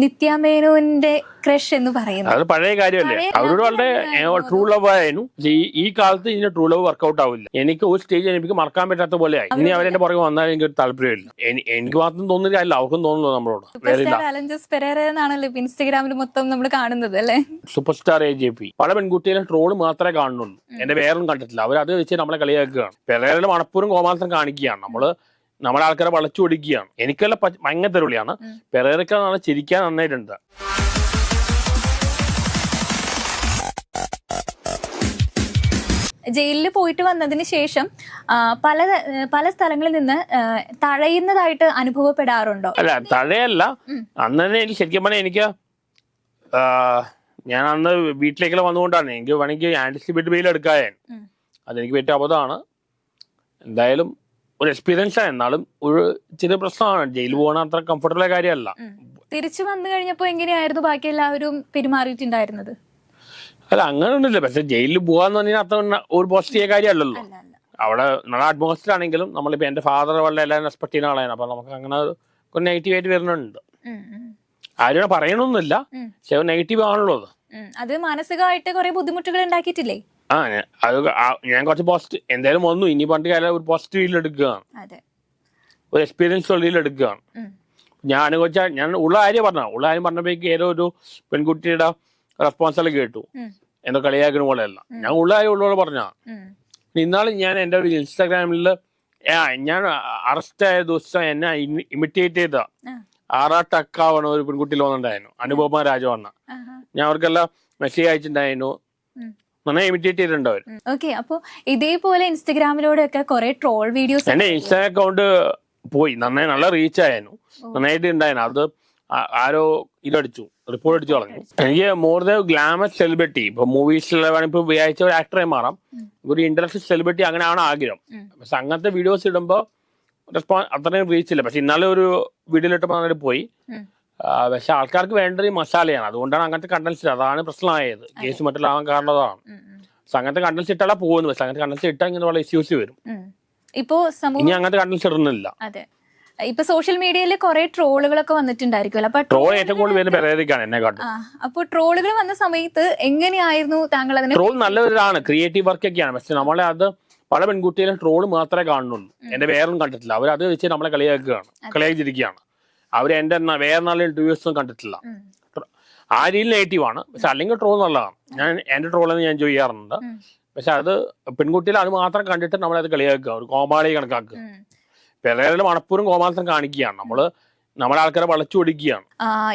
നിത്യാമേനോന്റെ crush എന്ന് പറയുന്നത് അത് പഴയ കാര്യമല്ലേ. അവരോട് വളരെ ട്രൂ ലവ് ആയിരുന്നു. ഈ കാലത്ത് ഇതിന് ട്രൂ ലവ് വർക്ക്ഔട്ട് ആവില്ല. എനിക്ക് ഒരു സ്റ്റേജ് എനിക്ക് മറക്കാൻ പറ്റാത്ത പോലെ ആയി. ഇനി അവരെന്റെ പുറകെ വന്നാൽ എനിക്ക് ഒരു താല്പര്യമില്ല. എനിക്ക് മാത്രം തോന്നുന്നില്ല, അല്ല അവർക്കും തോന്നുന്നു നമ്മളോട്. അലഞ്ചസ് പെരേര എന്നാണല്ലോ ഇൻസ്റ്റഗ്രാമിൽ മൊത്തം നമ്മൾ കാണുന്നത് അല്ലേ. സൂപ്പർ സ്റ്റാർ AJP പല പെൺകുട്ടികളും ട്രോള് മാത്രമേ കാണുന്നുള്ളൂ. എന്റെ വേറൊന്നും കണ്ടിട്ടില്ല. അവരത് വെച്ച് നമ്മളെ കളിയാക്കുകയാണ്. പെരേരയുടെ മണപ്പൂരും കോമാത്രം കാണിക്കുകയാണ്. നമ്മളെ ആൾക്കാരെ വളച്ചു ഒടിക്കുകയാണ്. എനിക്കെല്ലാം ഭയങ്കര തെരുവിളിയാണ്. പെരേരക്കാണ് ചിരിക്കാൻ നന്നായിട്ടുണ്ട്. ജയിലിൽ പോയിട്ട് വന്നതിന് ശേഷം പല സ്ഥലങ്ങളിൽ നിന്ന് തഴയുന്നതായിട്ട് അനുഭവപ്പെടാറുണ്ടോ? അല്ല, തഴയല്ല. അന്ന് തന്നെ എനിക്ക് ശരിക്കും പറഞ്ഞാൽ എനിക്ക് ഞാൻ അന്ന് വീട്ടിലേക്കെല്ലാം വന്നുകൊണ്ടാണ് എനിക്ക് വേണമെങ്കിൽ ആന്റിസിപ്പേറ്റ് ബെയിൽ എടുക്കാൻ. അതെനിക്ക് പറ്റിയ അബദ്ധമാണ്. എന്തായാലും ഒരു എക്സ്പീരിയൻസ് ആണ്. എന്നാലും ഒരു ചെറിയ പ്രശ്നമാണ്. ജയിലിൽ പോകണ അത്ര കംഫർട്ടബിൾ ആയ കാര്യമല്ല. തിരിച്ചു വന്നു കഴിഞ്ഞപ്പോ എങ്ങനെയായിരുന്നു ബാക്കി എല്ലാവരും പെരുമാറിയിട്ടുണ്ടായിരുന്നത്? അല്ല, അങ്ങനെ ഒന്നുമില്ല. പക്ഷെ ജയിലിൽ പോകാന്ന് പറഞ്ഞാൽ അത്ര ഒരു പോസിറ്റീവ് കാര്യമല്ലല്ലോ. അവിടെ നല്ല അറ്റ്മോസ്ഫിയർ ആണെങ്കിലും നമ്മളിപ്പോ എന്റെ ഫാദർ വളരെ എല്ലാവരും റെസ്പെക്ട് ചെയ്യുന്ന ആളാണ്. അപ്പൊ നമുക്ക് അങ്ങനെ ഒരു നെഗറ്റീവ് ആയിട്ട് വരുന്നുണ്ട്. ആരും പറയണമെന്നില്ല, പക്ഷെ നെഗറ്റീവ് ആണല്ലോ അത് മാനസികമായിട്ട് കുറെ ബുദ്ധിമുട്ടുകൾ ഉണ്ടാക്കിയിട്ടില്ലേ? അത് ഞാൻ കുറച്ച് പോസിറ്റീവ് എന്തായാലും വന്നു. ഇനി പണ്ട് കാലം ഒരു പോസിറ്റീവ് എടുക്കുകയാണ്, ഒരു എക്സ്പീരിയൻസ് ഉള്ളിൽ എടുക്കുകയാണ്. ഞാൻ ഉള്ള കാര്യം പറഞ്ഞപ്പോഴേക്ക് ഏതോ ഒരു പെൺകുട്ടിയുടെ റെസ്പോൺസിബിൾ കേട്ടു. എന്തോ കളിയാക്കുന്ന പോലെയല്ല. ഞാൻ ഉള്ള കാര്യം ഉള്ളവരെ പറഞ്ഞാ. ഇന്നാള് ഞാൻ എൻ്റെ ഒരു ഇൻസ്റ്റാഗ്രാമിൽ ഞാൻ അറസ്റ്റ് ആയ ദിവസം എന്നെ ഇമിറ്റേറ്റ് ചെയ്ത ആറാട്ടക്കാവണ ഒരു പെൺകുട്ടിയിൽ വന്നിട്ടുണ്ടായിരുന്നു, അനുപമ രാജവണ്ണ. ഞാൻ അവർക്കെല്ലാം മെസ്സേജ് അയച്ചിട്ടുണ്ടായിരുന്നു. നന്നായി ഇമിറ്റേറ്റ് ചെയ്തിട്ടുണ്ട് അവർ. ഓക്കെ, അപ്പൊ ഇതേപോലെ ഇൻസ്റ്റഗ്രാമിലൂടെ ഒക്കെ കുറെ ട്രോൾ വീഡിയോസ് എന്റെ ഇൻസ്റ്റാഗ്രാം അക്കൗണ്ട് പോയി. നല്ല റീച്ച് ആയിരുന്നു, നന്നായിട്ട് ഉണ്ടായിരുന്നു. അത് ആരോ റിപ്പോർട്ട് അടിച്ചു കളഞ്ഞു. എനിക്ക് മോർ ദ ഗ്ലാമർ സെലിബ്രിറ്റി, ഇപ്പൊ മൂവീസിലാണ് ഇപ്പൊ വിചാരിച്ച ഒരു ആക്ടറെ മാറാം, ഒരു ഇന്റർനാഷണൽ സെലിബ്രിറ്റി അങ്ങനെയാണ് ആഗ്രഹം. പക്ഷെ അങ്ങനത്തെ വീഡിയോസ് ഇടുമ്പോ അത്രയും റീച്ച് ഇല്ല. പക്ഷെ ഇന്നാലെ ഒരു വീഡിയോയിലിട്ടപ്പോ അങ്ങനെ പോയി. പക്ഷെ ആൾക്കാർക്ക് വേണ്ടത് ഈ മസാലയാണ്. അതുകൊണ്ടാണ് അങ്ങനത്തെ കണ്ടൻസ്, അതാണ് പ്രശ്നമായത്. കേസ് മറ്റുള്ളാവാൻ കാരണം അതാണ്. പക്ഷെ അങ്ങനത്തെ കണ്ടൻസ് ഇട്ടാലാ പോകുന്നത്. പക്ഷെ അങ്ങനത്തെ കണ്ടൻസ് ഇട്ടാൽ ഇങ്ങനെ വളരെ ഇഷ്യൂസ് വരും. ഇനി അങ്ങനത്തെ കണ്ടൻസ് ഇടുന്നില്ല. ഇപ്പൊ സോഷ്യൽ മീഡിയയിൽ കുറെ ട്രോളുകളൊക്കെ വന്നിട്ടുണ്ടായിരിക്കുമല്ലോ. അപ്പൊ ട്രോൾ ഏറ്റവും കൂടുതൽ വരുന്ന പെരേരയ്ക്കാണ് എന്നെ കാട്ടും. അപ്പൊ ട്രോളുകൾ വന്ന സമയത്ത് എങ്ങനെയായിരുന്നു താങ്കൾ അതിനെ? ട്രോൾ നല്ലൊരിതാണ്, ക്രിയേറ്റീവ് വർക്ക് ഒക്കെയാണ്. പക്ഷെ നമ്മളെ അത് പല പെൺകുട്ടികളും ട്രോള് മാത്രമേ കാണുന്നുള്ളൂ. എന്റെ വേറൊന്നും കണ്ടിട്ടില്ല. അവരത് വെച്ച് നമ്മളെ കളിയാക്കിയിരിക്കുകയാണ്. അവരെന്റെ വേറെ നല്ല ഇന്റർവ്യൂസും കണ്ടിട്ടില്ല. ആ രീതിയിൽ നെഗറ്റീവാണ്. പക്ഷെ അല്ലെങ്കിൽ ട്രോൾ നല്ലതാണ്. ഞാൻ എന്റെ ട്രോളെന്ന് ഞാൻ ചെയ്യാറുണ്ട്. പക്ഷെ അത് പെൺകുട്ടികൾ അത് മാത്രം കണ്ടിട്ട് നമ്മളത് കളിയാക്കുക, ഒരു കോമാളി കണക്കാക്കുക. പെരേരയുടെ മണപ്പൂരും കോമാത്രം കാണിക്കുകയാണ്. നമ്മളെ ആൾക്കാരെ വളച്ചു ഒടിക്കുകയാണ്.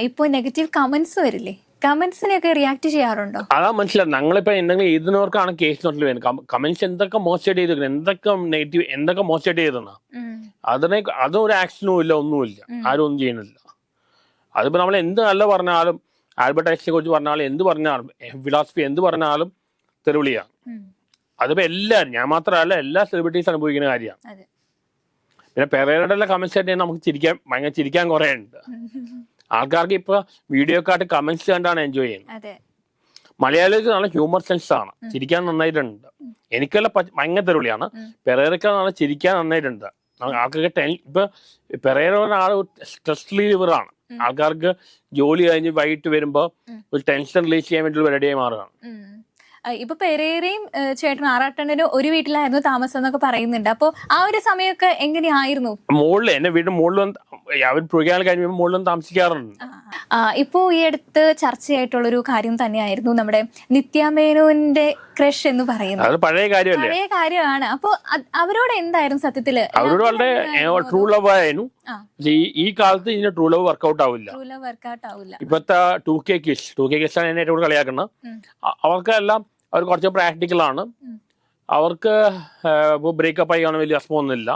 ഇപ്പൊ നെഗറ്റീവ് കമന്റ്സ് വരില്ലേ, കമന്റ്സിനൊക്കെ റിയാക്ട് ചെയ്യാറുണ്ടോ? അതാ മനസ്സിലായി. ഞങ്ങളിപ്പോ എന്തെങ്കിലും എഴുതുന്നവർക്കാണ് കേസ് നോട്ടിൽ വരുന്നത്. കമന്റ്സ് എന്തൊക്കെ മോശമായിട്ട് ചെയ്തിരിക്കുന്നത്, എന്തൊക്കെ നെഗറ്റീവ്, എന്തൊക്കെ മോശമായിട്ട് ചെയ്തെന്നാ അതും ഒരു ആക്ഷനും ഇല്ല, ഒന്നുമില്ല. ആരും ഒന്നും ചെയ്യുന്നില്ല. അതിപ്പോ നമ്മൾ എന്ത് നല്ല പറഞ്ഞാലും, ആൽബർട്ട് ഐൻസ്റ്റീനെ കുറിച്ച് പറഞ്ഞാലും, എന്ത് പറഞ്ഞാലും, ഫിലോസഫി എന്ത് പറഞ്ഞാലും തെരുവിളിയാണ്. അതിപ്പോ എല്ലാവരും, ഞാൻ മാത്രമല്ല, എല്ലാ സെലിബ്രിറ്റീസ് അനുഭവിക്കുന്ന കാര്യമാണ്. പിന്നെ പെരേരയുടെ കമന്റ്സ് ആയിട്ട് നമുക്ക് ഭയങ്കര ചിരിക്കാൻ കുറെ ഉണ്ട്. ആൾക്കാർക്ക് ഇപ്പൊ വീഡിയോക്കാട്ട് കമന്റ്സ് കണ്ടാണ് എൻജോയ് ചെയ്യുന്നത്. മലയാളികൾക്ക് നല്ല ഹ്യൂമർ സെൻസ് ആണ്, ചിരിക്കാൻ നന്നായിട്ടുണ്ട്. എനിക്കെല്ലാം ഭയങ്കര തെരുവിളിയാണ്. പെരേരക്കാണ് ചിരിക്കാൻ നന്നായിട്ടുണ്ട്. ആൾക്കാർക്ക് ഇപ്പൊ പെരേര ആള് സ്ട്രെസ് റിലീവറാണ്. ആൾക്കാർക്ക് ജോലി കഴിഞ്ഞ് വൈകിട്ട് വരുമ്പോ ഒരു ടെൻഷൻ റിലീസ് ചെയ്യാൻ വേണ്ടി ഒരു പരിപാടിയായി മാറുകയാണ്. ഇപ്പൊ പെരേരയും ചേട്ടനും ആറാട്ടണ്ണനും ഒരു വീട്ടിലായിരുന്നു താമസം എന്നൊക്കെ പറയുന്നുണ്ട്. അപ്പൊ ആ ഒരു സമയമൊക്കെ എങ്ങനെയായിരുന്നു? മുകളിൽ എന്റെ വീട് മുകളിലും അവർ പുഴകാലം കഴിയുമ്പോൾ മുകളിലും താമസിക്കാറുണ്ട്. ഇപ്പോ ഈ അടുത്ത് ചർച്ചയായിട്ടുള്ളൊരു കാര്യം തന്നെയായിരുന്നു നമ്മുടെ നിത്യാമേനോന്റെ ക്രഷ് എന്ന് പറയുന്നത്. അത് പഴയ കാര്യമാണ്. അപ്പൊ അവരോട് എന്തായിരുന്നു സത്യത്തില്? അവരോട് വളരെ ട്രൂ ലവ് ആയിരുന്നു. ഈ കാലത്ത് ഇതിന് ട്രൂ ലവ് വർക്ക്ഔട്ട് ആവില്ല. ഇപ്പത്തെ 2K kids ആണ് എന്നെ ഏറ്റവും കളിയാക്കുന്നത്. അവർക്കെല്ലാം അവർ കുറച്ച് പ്രാക്ടിക്കൽ ആണ്. അവർക്ക് ബ്രേക്കപ്പ് ആയി കാണാൻ വലിയ വിഷമമൊന്നുമില്ല.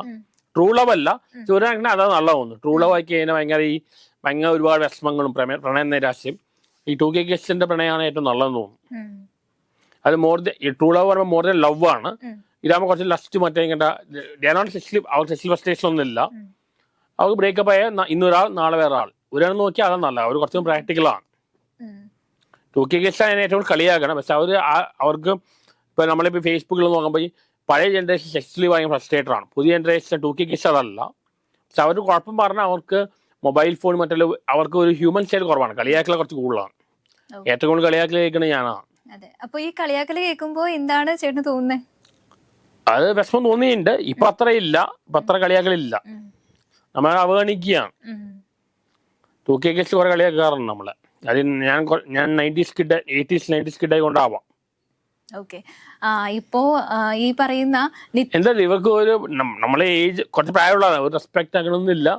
ട്രൂ ലവ് അല്ല, ചുരുക്കണ അതാ നല്ല തോന്നുന്നു. ട്രൂ ലവ് ആക്കി കഴിഞ്ഞാൽ ഭയങ്കര ഒരുപാട് വിഷമങ്ങളും പ്രണയ നിരാശയും. ഈ 2K kidsന്റെ പ്രണയമാണ് ഏറ്റവും നല്ലതെന്ന് തോന്നുന്നു. അത് ട്രൂ ലവ് പറയുമ്പോൾ മോർ ദാൻ ലവ് ആണ്. ഇതാകുമ്പോൾ കുറച്ച് ലസ്റ്റ് മറ്റേ അവർ സെക്സ്വൽ ഫ്രസ്ട്രേഷൻ ഒന്നും ഇല്ല. അവർക്ക് ബ്രേക്കപ്പ് ആയ ഇന്നൊരാൾ നാളെ വേറെ ആൾ, ഒരാൾ നോക്കിയാൽ അതാണ് നല്ല. അവർ കുറച്ചും പ്രാക്ടിക്കലാണ്. 2K kids ആണ് ഏറ്റവും കളിയാക്കണം. പക്ഷെ അവർക്ക് ഇപ്പൊ നമ്മളിപ്പോ ഫേസ്ബുക്കിൽ നോക്കുമ്പോൾ ഈ പഴയ ജനറേഷൻ സെക്സ്വലി ഭയങ്കര ഫ്രസ്ട്രേറ്റഡ് ആണ്. പുതിയ ജനറേഷൻ 2K kids അതല്ല. പക്ഷെ അവർ കുഴപ്പം പറഞ്ഞാൽ അവർക്ക് മൊബൈൽ ഫോൺ മറ്റുള്ള അവർക്ക് ഒരു ഹ്യൂമൻ സ്റ്റൈൽ കുറവാണ്. കളിയാക്കൽ കുറച്ച് കൂടുതലാണ്. ഏറ്റവും കൂടുതൽ കളിയാക്കൽ കേൾക്കുന്നത് ഞാനാണ്. അതെ. അപ്പൊ ഈ കളിയാക്കൽ കേൾക്കുമ്പോ എന്താണ് ചേട്ടന് തോന്നുന്നത്? അത് വിഷമം തോന്നിയിട്ടുണ്ട്. ഇപ്പൊ അത്ര ഇല്ല, ഇപ്പൊ അത്ര കളിയാക്കലില്ല. നമ്മളെ അവഗണിക്കുകയാണ്. 2K കേസിൽ കുറെ കളിയാക്കാറുണ്ട് നമ്മളെ. അത് ഞാൻ 90s കിഡ് 80s 90s കിഡായി കൊണ്ടാവാം. ഓക്കെ. ഇപ്പോ ഈ പറയുന്ന എന്താ ഇവർക്ക് ഒരു നമ്മളെ ഏജ് കുറച്ച് പ്രായമുള്ളതാണ്, ഒരു റെസ്പെക്ട് അങ്ങനൊന്നും ഇല്ല,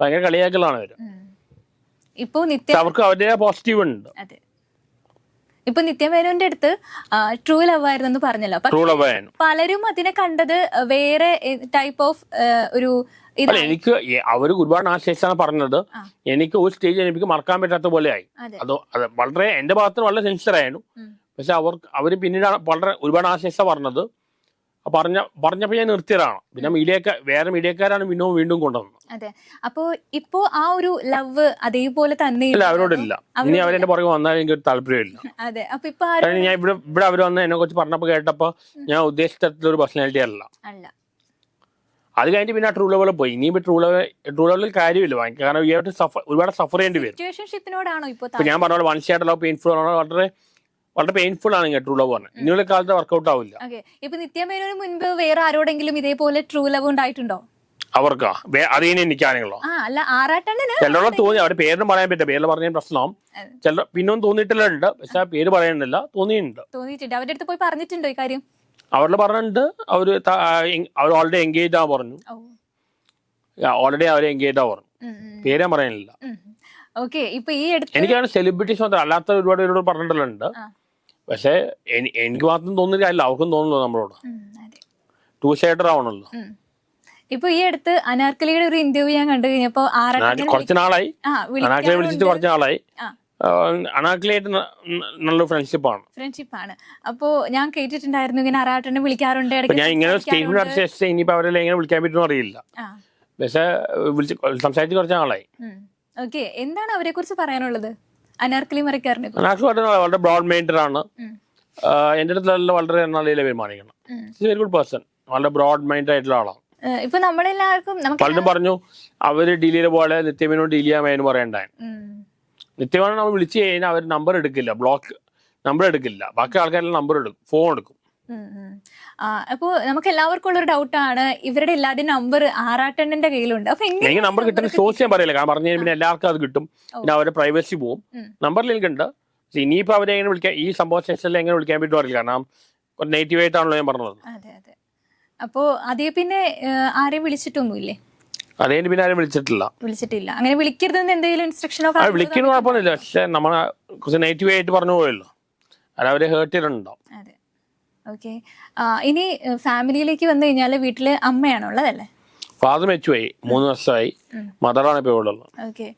ഭയങ്കര കളിയാക്കലാണ് അവര്. ഇപ്പോ അവർക്ക് അവരുടെ പോസിറ്റീവ് ഉണ്ട്. അതെ. ഇപ്പൊ നിത്യമേനോന്റെ അടുത്ത് ട്രൂ ലവ് ആയിരുന്നു പറഞ്ഞല്ലോ. ട്രൂ ലവ് ആയിരുന്നു. പലരും അതിനെ കണ്ടത് വേറെ ടൈപ്പ് ഓഫ് ഒരു അല്ല, എനിക്ക് അവര് ഒരുപാട് ആശയിച്ചാണ് പറഞ്ഞത്. എനിക്ക് ഒരു സ്റ്റേജ് എനിക്ക് മറക്കാൻ പറ്റാത്ത പോലെ ആയി. അത് വളരെ എന്റെ ഭാഗത്ത് വളരെ സെൻസിറ്റർ ആയിരുന്നു. പക്ഷെ അവര് പിന്നീട് വളരെ ഒരുപാട് ആശയിച്ച പറഞ്ഞത്. പറഞ്ഞപ്പോ ഞാൻ നിർത്തിയതാണ്. പിന്നെ വേറെ മീഡിയക്കാരാണ് വീണ്ടും കൊണ്ടുവന്നത്. അതെ. അപ്പൊ ഇപ്പോ ആ ഒരു ലവ് അതേപോലെ തന്നെ അവരോടില്ല. ഇനി അവരെന്റെ പുറകെ വന്നാൽ എനിക്ക് താല്പര്യമില്ല. അതെ. അപ്പൊ ഇപ്പൊ ഞാൻ ഇവിടെ അവര് വന്ന് എന്നെ കുറിച്ച് പറഞ്ഞപ്പോ കേട്ടപ്പോ ഞാൻ ഉദ്ദേശിച്ച തരത്തിലൊരു പേഴ്സണാലിറ്റി അല്ല. അത് കഴിഞ്ഞിട്ട് പിന്നെ ട്രൂ ലെവലിൽ പോയി. ഇനിയിപ്പോ ട്രൂ ലെവലിൽ കാര്യമില്ല. കാരണം ഒരുപാട് സഫർ ചെയ്യേണ്ടി വരും. ഇപ്പൊ ഞാൻ പറഞ്ഞ വൺ ഷെയർ ലവ് പെയിൻഫുൾ ആണ്, വളരെ പെയിൻഫുൾ ആണ് ട്രൂ ലവ് പറഞ്ഞത്. ഇനിയുള്ള കാലത്ത് വർക്ക്ഔട്ട് ആവില്ല. ഇപ്പൊ നിത്യമേനോന് മുൻപ് വേറെ ആരോടെങ്കിലും ഇതേപോലെ ട്രൂ ലവ് ഉണ്ടായിട്ടുണ്ടോ? അവർക്കാ അതിനെ എനിക്കാണെങ്കിലോ ചിലരോട് തോന്നി. അവരുടെ പേരിന് പറയാൻ പറ്റില്ല, പേരിൽ പറഞ്ഞ പ്രശ്നമാവും. ചില പിന്നൊന്നും തോന്നിയിട്ടില്ലുണ്ട്, പക്ഷെ പേര് പറയുന്നില്ല. തോന്നിയിട്ടുണ്ട്. അവരുടെ അടുത്ത് പോയി പറഞ്ഞിട്ടുണ്ടോ ഈ കാര്യം? അവരിൽ പറഞ്ഞിട്ടുണ്ട്. അവർ ഓൾറെഡി എൻഗേജ് ആ പറഞ്ഞു. ഓൾറെഡി അവരെ എൻഗേജ് ആ പറഞ്ഞു. പേര് ഞാൻ പറയാനില്ല. എനിക്കാണ് സെലിബ്രിറ്റീസ് മാത്രം അല്ലാത്ത ഒരുപാട് പേരോട് പറഞ്ഞിട്ടുണ്ട്. പക്ഷെ എനിക്ക് മാത്രം തോന്നുന്നില്ല, അവർക്കും തോന്നുന്നു നമ്മളോട്. ടൂ സൈഡർ ആവണല്ലോ. ഇപ്പൊ ഈ അടുത്ത് അനാർക്കലിയുടെ ഒരു ഇന്റർവ്യൂ ഞാൻ കണ്ടു കഴിഞ്ഞപ്പോ കുറച്ച് നാളായി അനാർക്കലി വിളിച്ചിട്ട് കുറച്ച് നാളായി. അനാർക്കലിയായിട്ട് നല്ലൊരു ഫ്രണ്ട്ഷിപ്പാണ്. അപ്പോ ഞാൻ കേട്ടിട്ടുണ്ടായിരുന്നു ഇങ്ങനെ ആറാട്ടനെ വിളിക്കാറുണ്ട്. ഞാൻ ഇങ്ങനെ സ്റ്റേറ്റ്മെന്റ് അടിച്ച ഇനിയിപ്പോ അവരെല്ലാം എങ്ങനെ വിളിക്കാൻ പറ്റുമെന്ന് അറിയില്ല. പക്ഷെ സംസാരിച്ച് കുറച്ച് നാളായി. ഓക്കെ. എന്താണ് അവരെ കുറിച്ച് പറയാനുള്ളത്? അനാർക്കലി മരക്കാരനെ വളരെ ബ്രോഡ് മൈൻഡഡ് ആണ്. എന്റെ അടുത്ത് വളരെ നല്ല പെരുമാറിക്കണം. Very good person. വളരെ ബ്രോഡ് മൈൻഡ് ആയിട്ടുള്ള ആളാണ്. ഇപ്പൊ നമ്മളെല്ലാവർക്കും പലരും പറഞ്ഞു അവര് ഡീൽ ചെയ്ത പോലെ നിത്യമേനോട് ഡീൽ ചെയ്യാമെന്ന് പറയണ്ടായി. നിത്യമേനോട് നമ്മൾ വിളിച്ചു കഴിഞ്ഞാൽ അവർ നമ്പർ എടുക്കില്ല, നമ്പർ എടുക്കില്ല. ബാക്കി ആൾക്കാരെല്ലാം നമ്പർ എടുക്കും, ഫോൺ എടുക്കും. അപ്പോ നമുക്ക് എല്ലാവർക്കും ഉള്ള ഒരു ഡൗട്ടാണ്, ഇവരുടെ എല്ലാവരുടെയും നമ്പർ ആറാട്ടണ്ണന്റെ കയ്യിലുണ്ട്. അപ്പൊ എനിക്ക് നമ്പർ കിട്ടുന്ന സോഴ്സ് ഞാൻ പറയില്ല, കാരണം പറഞ്ഞു പിന്നെ എല്ലാവർക്കും അത് കിട്ടും. പിന്നെ അവരുടെ പ്രൈവസി പോവും. നമ്പറിൽ എനിക്കുണ്ട്. ഇനിയിപ്പോ അവരെ എങ്ങനെ വിളിക്കാൻ, ഈ സംഭവ സെഷനിൽ എങ്ങനെ വിളിക്കാൻ പറ്റും അറിയില്ല, കാരണം നെഗറ്റീവ് ആയിട്ടാണല്ലോ ഞാൻ പറഞ്ഞത്. അപ്പോ അതേ പിന്നെ ആരെയും വിളിച്ചിട്ടൊന്നുമില്ലേ? അതേ പിന്നെ ആരും വിളിച്ചിട്ടില്ല. അങ്ങനെ വിളിക്കരുതെന്ന് എന്തെങ്കിലും ഇൻസ്ട്രക്ഷനോ? വിളിക്കുന്ന കുഴപ്പമൊന്നുമില്ല, പക്ഷെ നമ്മളെ കുറച്ച് നെഗറ്റീവ് ആയിട്ട് പറഞ്ഞു പോയല്ലോ, അത് അവരെ ഹേർട്ട് ചെയ്തിട്ടുണ്ടാവും. ഓക്കെ. ഇനി ഫാമിലിയിലേക്ക് വന്നു കഴിഞ്ഞാല് വീട്ടില് അമ്മയാണുള്ളതല്ലേ? ഫാദർ മരിച്ചുപോയി, 3 വർഷമായി. മദറാണ് ഇപ്പൊ ഇവിടെ ഉള്ളത്. ഓക്കെ.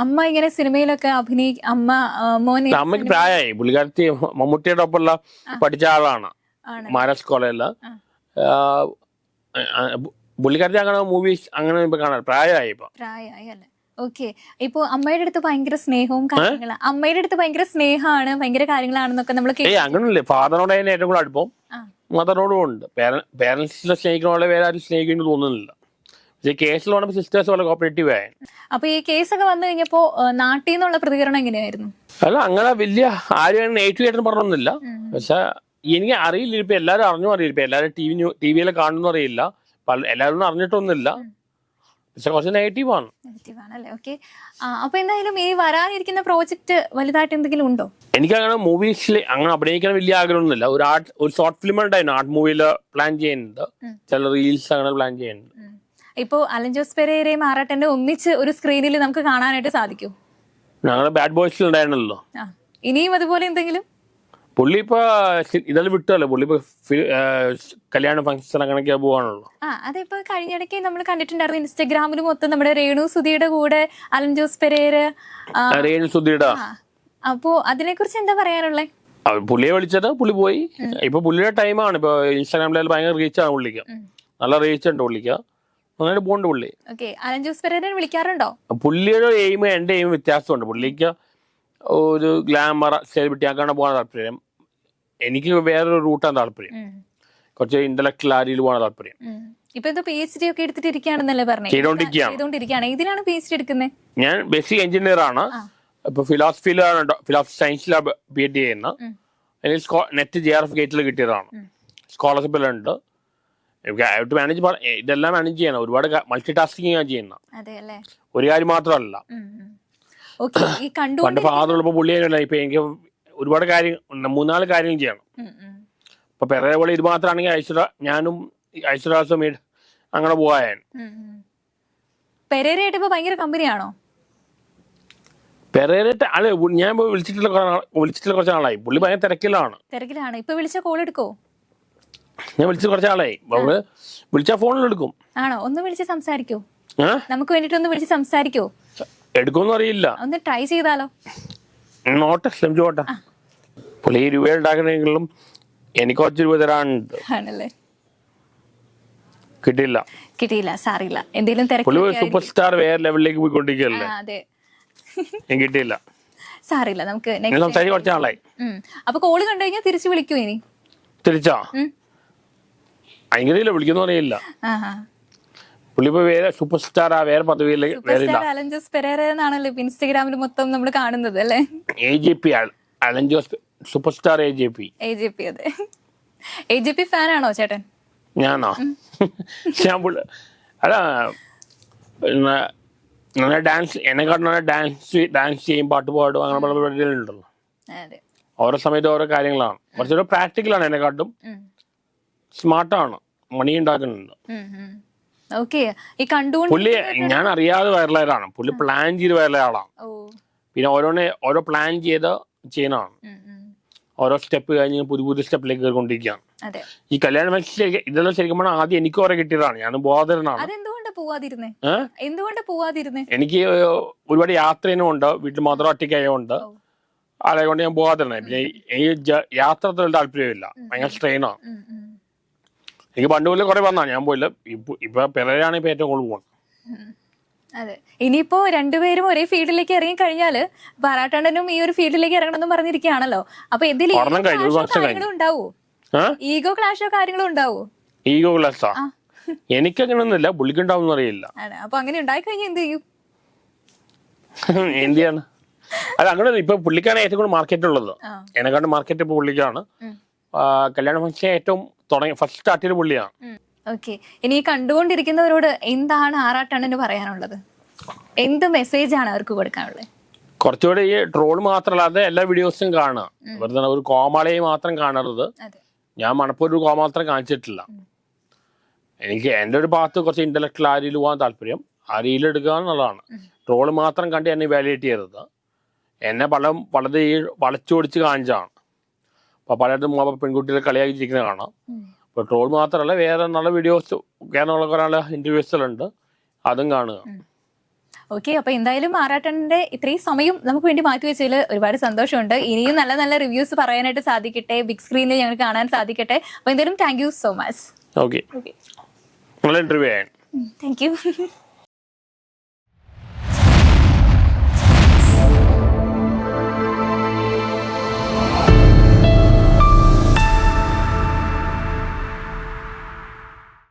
അമ്മ ഇങ്ങനെ സിനിമയിലൊക്കെ അമ്മയ്ക്ക് പ്രായമായി. പുള്ളിക്കാരത്തി മമ്മൂട്ടിയുടെ ഒപ്പമുള്ള പഠിച്ച ആളാണ് മഹാരാഷ്ട്ര കോളേജില്. പുള്ളിക്കാരത്തി അങ്ങനെ മൂവീസ് അങ്ങനെ ഇപ്പൊ കാണാൻ പ്രായമായി. അല്ലേ? ഓക്കെ. ഇപ്പൊ അമ്മയുടെ അടുത്ത് ഭയങ്കര സ്നേഹവും കാര്യങ്ങളാണ്, അമ്മയുടെ അടുത്ത് ഭയങ്കര സ്നേഹമാണ്, ഭയങ്കര കാര്യങ്ങളാണെന്നൊക്കെ നമ്മൾ അങ്ങനല്ലേ. ഫാദറിനോട് തന്നെ ഏറ്റവും കൂടുതൽ അടുപ്പം, മദറിനോടും ഉണ്ട്. പേരൻസിനെ സ്നേഹിക്കുന്ന വേറെ ആരും സ്നേഹിക്കുന്നു തോന്നുന്നില്ല. പക്ഷേ കേസിൽ വന്നപ്പോൾ സിസ്റ്റേഴ്സ് വളരെ കോപ്പറേറ്റീവ് ആയി. അപ്പൊ ഈ കേസൊക്കെ വന്നു കഴിഞ്ഞപ്പോ നാട്ടിൽ നിന്നുള്ള പ്രതികരണം എങ്ങനെയായിരുന്നു? അല്ല, അങ്ങനെ വലിയ ആരും നെഗറ്റീവ് ആയിട്ടൊന്നും പറഞ്ഞൊന്നുമില്ല. പക്ഷെ എനിക്ക് അറിയില്ല, ഇപ്പൊ എല്ലാവരും അറിയില്ല, ഇപ്പൊ എല്ലാവരും ടിവിയിൽ കാണുന്നു അറിയില്ല, എല്ലാവരും അറിഞ്ഞിട്ടൊന്നുമില്ല. പക്ഷെ കുറച്ച് നെഗറ്റീവ് ആണല്ലേ? ഓക്കെ. അപ്പൊ എന്തായാലും ഈ വരാനിരിക്കുന്ന പ്രോജക്ട് വലുതായിട്ട് എന്തെങ്കിലും ഉണ്ടോ? എനിക്ക് അങ്ങനെ മൂവീസിൽ അങ്ങനെ അഭിനയിക്കാൻ വലിയ ആഗ്രഹമൊന്നുമില്ല. ഒരു ഷോർട്ട് ഫിലിം ഉണ്ടായിരുന്നു ആർട്ട് മൂവിയിൽ പ്ലാൻ ചെയ്യുന്നുണ്ട്, ചില റീൽസ് അങ്ങനെ പ്ലാൻ ചെയ്യുന്നുണ്ട്. ഇപ്പോ അലൻ ജോസ് പെരേരയും ആറാട്ടന്റെ ഒന്നിച്ച് ഒരു സ്ക്രീനിൽ നമുക്ക് കാണാനായിട്ട് സാധിക്കും. ഞങ്ങള് ബാഡ് ബോയ്സിൽ ഉണ്ടായിരുന്നല്ലോ. ഇനിയും അതുപോലെ എന്തെങ്കിലും? പുള്ളി ഇപ്പൊ ഇതെല്ലാം വിട്ടല്ലോ, പുള്ളി ഇപ്പൊ കല്യാണ ഫംഗ്ഷൻ അങ്ങനെയൊക്കെ പോവാണല്ലോ. അതിപ്പോ കഴിഞ്ഞിടയ്ക്ക് നമ്മൾ കണ്ടിട്ടുണ്ടായിരുന്നു ഇൻസ്റ്റാഗ്രാമിൽ മൊത്തം നമ്മുടെ രേണു സുധിയുടെ കൂടെ അലൻ ജോസ് പെരേര. രേണു സുധിയുടെ. അപ്പോ അതിനെ കുറിച്ച് എന്താ പറയാനുള്ളത്? പുള്ളിയെ വിളിച്ചത് പുള്ളി പോയി. ഇപ്പൊ പുള്ളിയുടെ ടൈമാണ്. ഇപ്പൊ ഇൻസ്റ്റാഗ്രാമിൽ ഭയങ്കര റീച്ചാണ് പുള്ളിക്ക്, നല്ല റീച്ച് ഉണ്ട് പുള്ളിക്ക്, അങ്ങനെ പോണ്ട് പുള്ളി. അലൻ ജോസ് പെരേരനെ വിളിക്കാറുണ്ടോ? പുള്ളിയുടെ എയിം എന്റെ എയിം വ്യത്യാസമുണ്ട്. പുള്ളിക്ക് ഒരു ഗ്ലാമർ സെലിബ്രിറ്റി ആക്കാണ് പോകാൻ താല്പര്യം. എനിക്ക് വേറൊരു റൂട്ടാണ് താല്പര്യം, കുറച്ച് ഇന്റലക്ച്വൽ ആരിയിൽ പോകാൻ താല്പര്യം. ഇപ്പൊ എന്തോ PhD ഒക്കെ എടുത്തിട്ടിരിക്കുകയാണെന്നല്ലേ പറഞ്ഞത്? ചെയ്തോണ്ടിരിക്കുകയാണ്. ഇതിലാണ് PhD എടുക്കുന്നത്? ഞാൻ ബേസിക് എഞ്ചിനീയർ ആണ്. ഇപ്പൊ ഫിലോസഫിയിലാണ്, ഫിലോസഫി സയൻസിലാണ് PhD ചെയ്യുന്നത്. എനിക്ക് നെറ്റ് JRF ഗേറ്റിൽ കിട്ടിയതാണ്. സ്കോളർഷിപ്പിലുണ്ട്. മാനേജ് ഇതെല്ലാം മാനേജ് ചെയ്യണം. ഒരുപാട് മൾട്ടി ടാസ്കിങ് ഞാൻ ചെയ്യുന്ന, ഒരു കാര്യം മാത്രമല്ല. പണ്ട് ഫാദർ ഉള്ളപ്പോ പുള്ളിയല്ല. ഇപ്പൊ എനിക്ക് ഒരുപാട് കാര്യങ്ങൾ, 3-4 കാര്യങ്ങൾ ചെയ്യണം. ഇപ്പൊ പെരേ പോലെ ഇത് മാത്രമാണെങ്കിൽ ഞാനും ഐശ്വര്യാസും അങ്ങനെ പോവാൻ. പെരേരയായിട്ട് ഇപ്പൊ ഭയങ്കര കമ്പനിയാണോ? പെരേരട്ട് അല്ല, ഞാൻ വിളിച്ചിട്ടുള്ള കുറച്ച് നാളായി. പുള്ളി ഭയങ്കര തിരക്കിലാണ്. ഇപ്പൊ വിളിച്ച കോൾ എടുക്കോ? ഞാൻ വിളിച്ച കുറച്ച് നാളായി. വിളിച്ചാ ഫോണിൽ എടുക്കും. ആണോ? ഒന്ന് വിളിച്ച് സംസാരിക്കോ? നമുക്ക് വേണ്ടിട്ട് ഒന്ന് വിളിച്ച് സംസാരിക്കോ? എടുക്കുമെന്ന് അറിയില്ല. ഒന്ന് ട്രൈ ചെയ്താലോ? നോട്ടെ, ശ്രമിച്ചോട്ടെ. പുള്ളി രൂപ ഉണ്ടാക്കണമെങ്കിലും എനിക്ക് കുറച്ച് രൂപ തരാനുണ്ട്. ആണല്ലേ? കിട്ടിയില്ല. സാറില്ല, എന്തെങ്കിലും പുള്ളി സൂപ്പർ സ്റ്റാർ വേറെ ലെവലിലേക്ക് പോയിക്കൊണ്ടിരിക്കുകയല്ലേ. എനിക്ക് കിട്ടിയില്ല. സാറില്ല, നമുക്ക് സംസാരിച്ച് കുറച്ച് നാളായി. അപ്പൊ കോള് കണ്ടു കഴിഞ്ഞാൽ തിരിച്ചു വിളിക്കൂ? ഇനി തിരിച്ചാ ഭയങ്കര വിളിക്കുന്നു അറിയില്ല. പുള്ളി ഇപ്പൊ വേറെ സൂപ്പർ സ്റ്റാർ, വേറെ പദവിയിലേക്ക് അലഞ്ചോസ് പെരേര എന്നാണല്ലോ ഇൻസ്റ്റഗ്രാമിൽ മൊത്തം നമ്മൾ കാണുന്നത് അല്ലേ? AJP അലഞ്ചോസ് സൂപ്പർ സ്റ്റാർ AJP. അതെ. AJP ഫാൻ ആണോ ചേട്ടൻ? ഞാനോ? ഞാൻ അല്ല, ഡാൻസ് എന്നെക്കാട്ടും ഡാൻസ് ചെയ്യും, പാട്ട് പാടും, അങ്ങനെ പല പരിപാടികളുണ്ടല്ലോ. ഓരോ സമയത്ത് ഓരോ കാര്യങ്ങളാണ്. കുറച്ചൊരു പ്രാക്ടിക്കലാണ്. എന്നെക്കാട്ടും സ്മാർട്ടാണ്, മണി ഉണ്ടാക്കുന്നുണ്ട്. പുള്ളി ഞാൻ അറിയാതെ വൈറലായതാണ്. പുള്ളി പ്ലാൻ ചെയ്ത് വൈറലായ ആളാണ്. പിന്നെ ഓരോ പ്ലാൻ ചെയ്യുന്നതാണ്. ഓരോ സ്റ്റെപ്പ് കഴിഞ്ഞ് പുതിയ സ്റ്റെപ്പിലേക്ക് കയറിക്കൊണ്ടിരിക്കുകയാണ്. ഈ കല്യാണം ഇതെല്ലാം ശരിക്കും ആദ്യം എനിക്ക് കുറെ കിട്ടിയതാണ്. ഞാൻ ബോധരനാണ്. എനിക്ക് ഒരുപാട് യാത്രയും ഉണ്ട്, വീട്ടിൽ മാത്രം ഒറ്റയ്ക്കായതുകൊണ്ട്. അതുകൊണ്ട് ഞാൻ ബോധരനായി. പിന്നെ എനിക്ക് യാത്ര താല്പര്യമില്ല, ഭയങ്കര സ്ട്രെയിനാണ്. എനിക്ക് പണ്ട് പോലെ കുറെ വന്നാ ഞാൻ പോയില്ല. ഇപ്പൊ പെരയാണ് ഇപ്പൊ ഏറ്റവും കൂടുതൽ പോകുന്നത്. അതെ, ഇനിയിപ്പോ രണ്ടുപേരും ഒരേ ഫീൽഡിലേക്ക് ഇറങ്ങി കഴിഞ്ഞാല് ബാരാട്ടണ്ണനും ഈ ഒരു ഫീൽഡിലേക്ക് ഇറങ്ങണമെന്ന് പറഞ്ഞിരിക്കുകയാണല്ലോ. അപ്പൊ എന്തെങ്കിലും ഉണ്ടാവോ? ഈഗോ ക്ലാഷോ കാര്യങ്ങളോ ഉണ്ടാവോ? ഈഗോ ക്ലാഷാ എനിക്കങ്ങനൊന്നുമില്ല, പുള്ളിക്കുണ്ടാവും അറിയില്ല. അപ്പൊ അങ്ങനെ ഉണ്ടായി കഴിഞ്ഞാൽ എന്ത് ചെയ്യും? എന്ത് ചെയ്യാണ്? അത് അങ്ങനെ ഇപ്പൊ പുള്ളിക്കാണ് ഏറ്റവും കൂടുതൽ മാർക്കറ്റ് ഉള്ളത്. എന്നെക്കാണ്ട് മാർക്കറ്റ് ഇപ്പൊ പുള്ളിക്കാണ്. കല്യാണ ഫംഗ്ഷൻ ഏറ്റവും ഫസ്റ്റ് സ്റ്റാർട്ട് ചെയ്ത പുള്ളിയാണ്. ഓക്കെ, ഇനി കണ്ടുകൊണ്ടിരിക്കുന്നവരോട് എന്താണ് ആറാട്ടണ്ണന് പറയാനുള്ളത്? എന്ത് മെസ്സേജ് ആണ് അവർക്ക് കൊടുക്കാനുള്ളത്? കുറച്ചുകൂടി ഈ ട്രോൾ മാത്രമല്ലാതെ എല്ലാ വീഡിയോസും കാണുക. വെറുതെ ഒരു കോമാളിയെ മാത്രം കാണരുത്. ഞാൻ മണപ്പൂർ ഒരു കോമാത്രം കാണിച്ചിട്ടില്ല. എനിക്ക് എൻ്റെ ഒരു ഭാഗത്ത് കുറച്ച് ഇന്റലക്ച്വൽ ആ രീതിയിൽ പോകാൻ താല്പര്യം. ആ രീതിയിൽ എടുക്കുക എന്നുള്ളതാണ്. ട്രോള് മാത്രം കണ്ട് എന്നെ വാലിഡേറ്റ് ചെയ്യരുത്. എന്നെ പലത് ഈ വളച്ചൊടിച്ച് കാണിച്ചാണ്. അപ്പൊ പലയിടത്തും പെൺകുട്ടികളെ കളിയാക്കിയിരിക്കുന്നത് കാണാം. ഇപ്പൊ ട്രോൾ മാത്രമല്ല, വേറെ നല്ല വീഡിയോസ് കേരളമുള്ള കുറെ ഇന്റർവ്യൂസിലുണ്ട്, അതും കാണുക. ഓക്കെ, അപ്പൊ എന്തായാലും ആറാട്ടണ്ണന്റെ ഇത്രയും സമയം നമുക്ക് വേണ്ടി മാറ്റി വെച്ചതിൽ ഒരുപാട് സന്തോഷമുണ്ട്. ഇനിയും നല്ല നല്ല റിവ്യൂസ് പറയാനായിട്ട് സാധിക്കട്ടെ, ബിഗ് സ്ക്രീനിൽ ഞങ്ങൾ കാണാൻ സാധിക്കട്ടെ. അപ്പൊ എന്തായാലും thank you so much. Okay, നല്ല ഇന്റർവ്യൂ ആയിരുന്നു. Thank you.